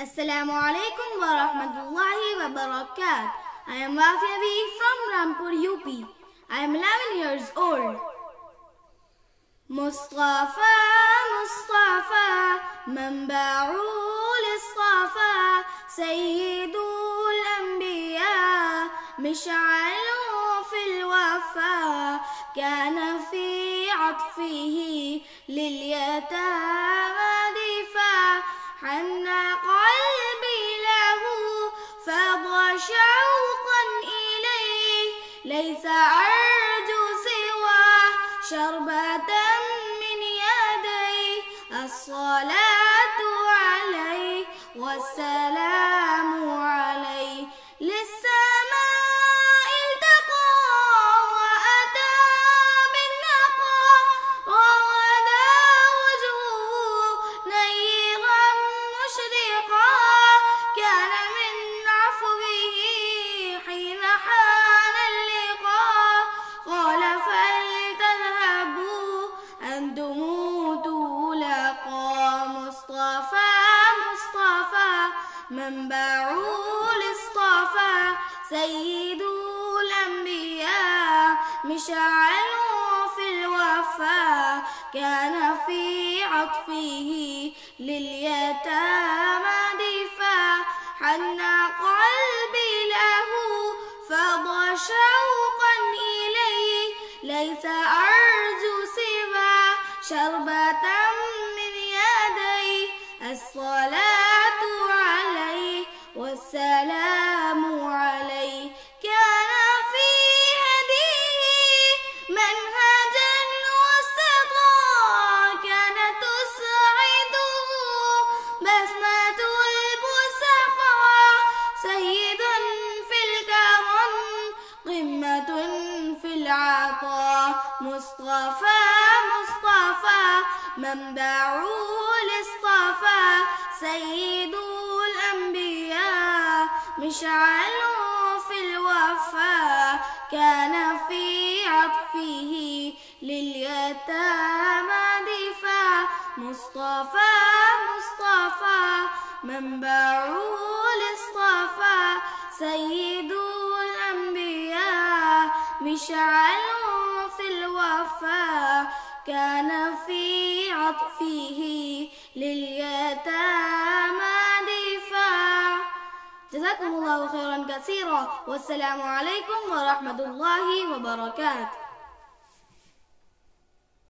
Assalamu alaikum wa rahmatullahi wa barakatuh. I am Wafia B from Rampur, UP. I am 11 years old. مصطفى مصطفى منبع للصفا سيد الأنبياء مشعل في الوفا كان في عطفه لليتامى دفاع حن قلبي له فاض شوقا إليه ليس أرجو سوى شربة من يديه الصلاة عليه والسلام عليه للسماء التقى وأتى بالنقى وغدا وجهه نيرا مشرقا كان من عفوه حين حان اللقاء قال فلتذهبوا أنتم تلاقى مصطفى مصطفى منبع للصفا سيد الأنبياء مشعل في الوفا كان في عطفه لليتامى دفاع حن قلبي له فاض شوقا إليه ليس أرجو سوى شربة من يديه الصلاة عليه والسلام عليه كان في هديه منهجا وسطا كان تسعده بسمة البسقاء سيد في الكرم قمة في العطاء مصطفى مصطفى منبع للصفا سيد الأنبياء مشعل في الوفا كان في عطفه لليتامى دفاع مصطفى مصطفى منبع للصفا سيد الأنبياء مشعل في الوفا كان في عطفه لليتامى دفاع. جزاكم الله خيرا كثيرا والسلام عليكم ورحمة الله وبركاته.